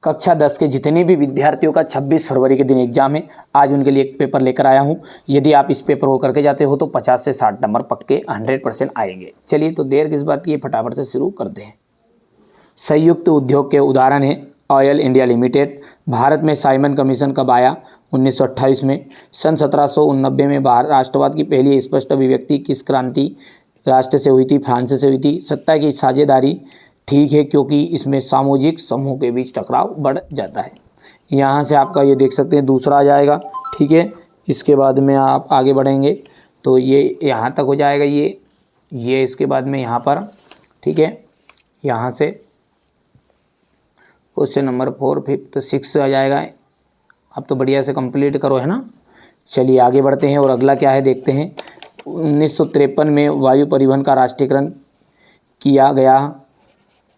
कक्षा 10 के जितने भी विद्यार्थियों का 26 फरवरी के दिन एग्जाम है, आज उनके लिए एक पेपर लेकर आया हूं। यदि आप इस पेपर को करके जाते हो तो 50 से 60 नंबर पक्के 100% आएंगे। चलिए तो देर किस बात की, ये फटाफट से शुरू करते हैं। संयुक्त उद्योग के उदाहरण है ऑयल इंडिया लिमिटेड। भारत में साइमन कमीशन कब आया? 1928 में। सन 1789 में राष्ट्रवाद की पहली स्पष्ट अभिव्यक्ति किस क्रांति राष्ट्र से हुई थी? फ्रांस से हुई थी। सत्ता की साझेदारी ठीक है क्योंकि इसमें सामूहिक समूह के बीच टकराव बढ़ जाता है। यहाँ से आपका ये देख सकते हैं दूसरा आ जाएगा, ठीक है। इसके बाद में आप आगे बढ़ेंगे तो ये यहाँ तक हो जाएगा, ये इसके बाद में यहाँ पर, ठीक है, यहाँ से क्वेश्चन नंबर 4, 5, 6 आ जाएगा। अब तो बढ़िया से कंप्लीट करो, है ना। चलिए आगे बढ़ते हैं और अगला क्या है देखते हैं। 1953 में वायु परिवहन का राष्ट्रीयकरण किया गया।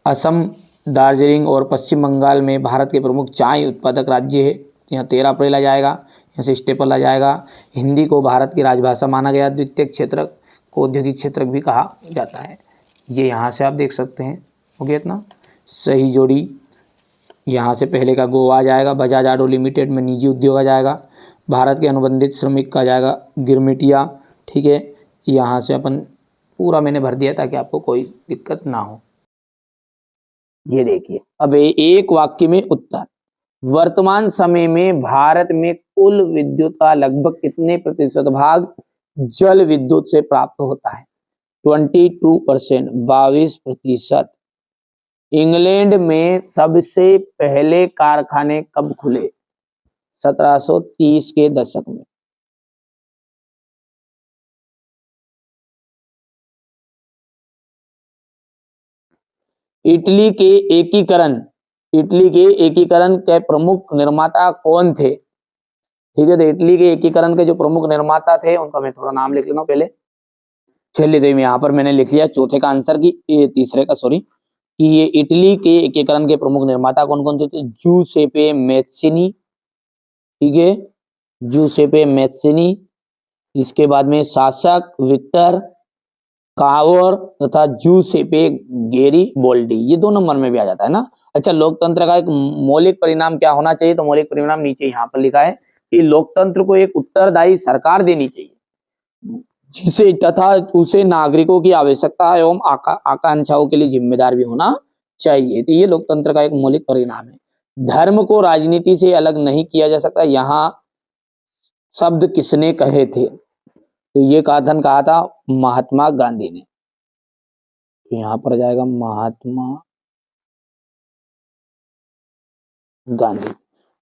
असम, दार्जिलिंग और पश्चिम बंगाल में भारत के प्रमुख चाय उत्पादक राज्य है। यहाँ 13 अप्रैल आ जाएगा, यहाँ से स्टेपल आ जाएगा। हिंदी को भारत की राजभाषा माना गया। द्वितीयक क्षेत्र को औद्योगिक क्षेत्र भी कहा जाता है। ये यहाँ से आप देख सकते हैं। हो गया इतना सही जोड़ी। यहाँ से पहले का गोवा आ जाएगा। बजाज ऑटो लिमिटेड में निजी उद्योग आ जाएगा। भारत के अनुबंधित श्रमिक का जाएगा गिरमिटिया, ठीक है। यहाँ से अपन पूरा मैंने भर दिया ताकि आपको कोई दिक्कत ना हो। ये देखिए, अब एक वाक्य में उत्तर। वर्तमान समय में भारत में कुल विद्युत का लगभग कितने प्रतिशत भाग जल विद्युत से प्राप्त होता है? 22%, 22%। इंग्लैंड में सबसे पहले कारखाने कब खुले? 1730 के दशक में। इटली के एकीकरण के प्रमुख निर्माता कौन थे? ठीक है, तो इटली के एकीकरण के जो प्रमुख निर्माता थे उनका मैं थोड़ा नाम लिख लेता हूं पहले। चलिए तो यहाँ पर मैंने लिख लिया चौथे का आंसर की, ये तीसरे का सॉरी, कि ये इटली के एकीकरण के प्रमुख निर्माता कौन कौन थे? तो जूसेपे मैत्सिनी, ठीक है, जूसेपे मैत्सिनी। इसके बाद में शासक विक्टर कावर तथा जूसेपे गेरिबोल्डी, ये 2 नंबर में भी आ जाता है ना। अच्छा, लोकतंत्र का एक मौलिक परिणाम क्या होना चाहिए? तो मौलिक परिणाम नीचे यहाँ पर लिखा है कि लोकतंत्र को एक उत्तरदायी सरकार देनी चाहिए जिसे तथा उसे नागरिकों की आवश्यकता एवं आकांक्षाओं के लिए जिम्मेदार भी होना चाहिए। तो ये लोकतंत्र का एक मौलिक परिणाम है। धर्म को राजनीति से अलग नहीं किया जा सकता, यहाँ शब्द किसने कहे थे? तो ये कथन कहा था महात्मा गांधी ने। तो यहाँ पर जाएगा महात्मा गांधी।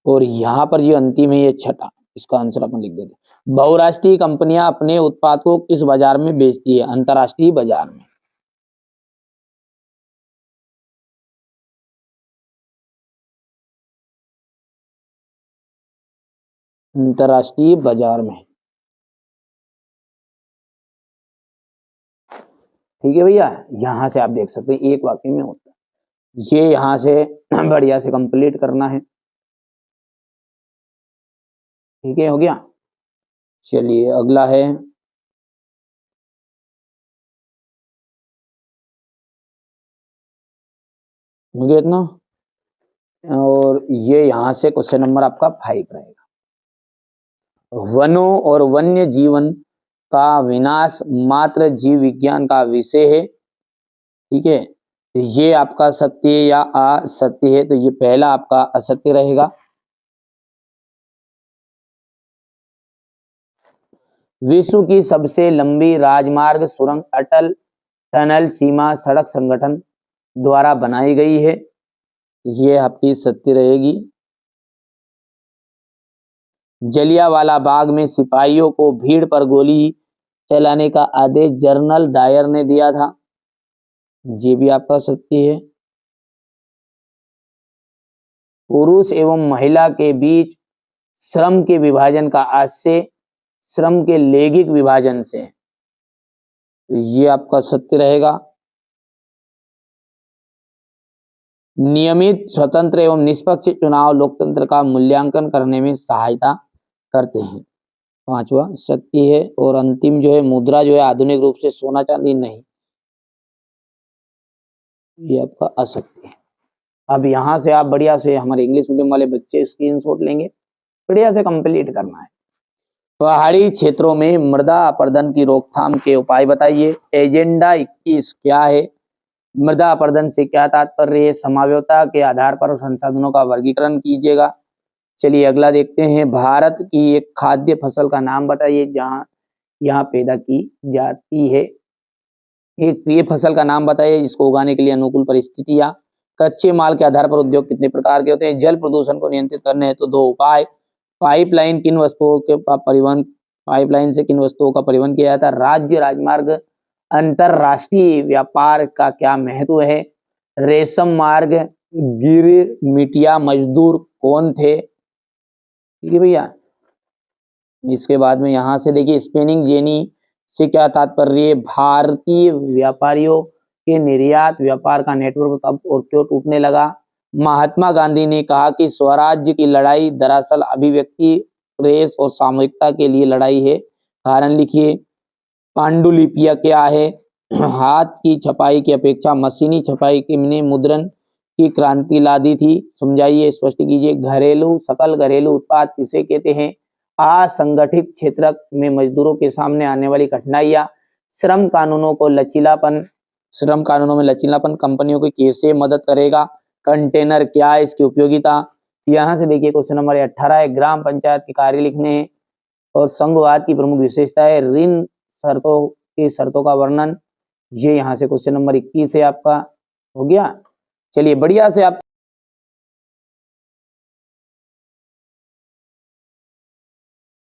और यहाँ पर ये अंतिम है, ये छठा, इसका आंसर अपन लिख देते। बहुराष्ट्रीय कंपनियां अपने उत्पाद को किस बाजार में बेचती है? अंतरराष्ट्रीय बाजार में। अंतरराष्ट्रीय बाजार में, ठीक है भैया। यहाँ से आप देख सकते हैं एक वाक्य में होता है। ये यहाँ से बढ़िया से कंप्लीट करना है, ठीक है, हो गया। चलिए अगला है, हो गया इतना। और ये यहाँ से क्वेश्चन नंबर आपका 5 रहेगा। वनों और वन्य जीवन का विनाश मात्र जीव विज्ञान का विषय है, ठीक है। तो ये आपका सत्य या असत्य है? तो ये पहला आपका असत्य रहेगा। विश्व की सबसे लंबी राजमार्ग सुरंग अटल टनल सीमा सड़क संगठन द्वारा बनाई गई है, ये आपकी सत्य रहेगी। जलियांवाला बाग में सिपाहियों को भीड़ पर गोली चलाने का आदेश जनरल डायर ने दिया था, ये भी आपका सत्य है। पुरुष एवं महिला के बीच श्रम के विभाजन का आशय श्रम के लैंगिक विभाजन से, ये आपका सत्य रहेगा। नियमित, स्वतंत्र एवं निष्पक्ष चुनाव लोकतंत्र का मूल्यांकन करने में सहायता करते हैं, 5वां सत्य है। और अंतिम जो है, मुद्रा जो है आधुनिक रूप से सोना चांदी नहीं, ये आपका असत्य है। अब यहाँ से आप बढ़िया से, हमारे इंग्लिश मीडियम वाले बच्चे स्क्रीनशॉट लेंगे, बढ़िया से कंप्लीट करना है। पहाड़ी क्षेत्रों में मृदा अपरदन की रोकथाम के उपाय बताइए। एजेंडा 21 क्या है? मृदा अपरदन से क्या तात्पर्य है? समावयवता के आधार पर संसाधनों का वर्गीकरण कीजिएगा। चलिए अगला देखते हैं। भारत की एक खाद्य फसल का नाम बताइए जहाँ यहाँ पैदा की जाती है। एक ये फसल का नाम बताइए जिसको उगाने के लिए अनुकूल परिस्थितियां। कच्चे माल के आधार पर उद्योग कितने प्रकार के होते हैं? जल प्रदूषण को नियंत्रित करने हैं तो 2 उपाय। पाइपलाइन किन वस्तुओं के परिवहन पाइपलाइन से किन वस्तुओं का परिवहन किया जाता है? राज्य राजमार्ग। अंतरराष्ट्रीय व्यापार का क्या महत्व है? रेशम मार्ग। गिरमिटिया मजदूर कौन थे? ठीक है भैया। इसके बाद में यहाँ से देखिए, स्पिनिंग जेनी से क्या तात्पर्य? भारतीय व्यापारियों के निर्यात व्यापार का नेटवर्क कब और क्यों टूटने लगा? महात्मा गांधी ने कहा कि स्वराज्य की लड़ाई दरअसल अभिव्यक्ति, प्रेस और सामूहिकता के लिए लड़ाई है। कारण लिखिए। पांडुलिपियां क्या है? हाथ की छपाई की अपेक्षा मशीनी छपाई की ने मुद्रण की क्रांति ला दी थी। समझाइए, स्पष्ट कीजिए। घरेलू सकल घरेलू उत्पाद किसे कहते हैं? असंगठित क्षेत्र में मजदूरों के सामने आने वाली कठिनाइयां। श्रम कानूनों को लचीलापन श्रम कानूनों में लचीलापन कंपनियों को कैसे मदद करेगा? कंटेनर क्या है, इसकी उपयोगिता? यहाँ से देखिए क्वेश्चन नंबर 18 है। ग्राम पंचायत के कार्य लिखने हैं और संघवाद की प्रमुख विशेषता है। ऋण शर्तों का वर्णन। ये यहाँ से क्वेश्चन नंबर 21 है आपका। हो गया। चलिए बढ़िया से आप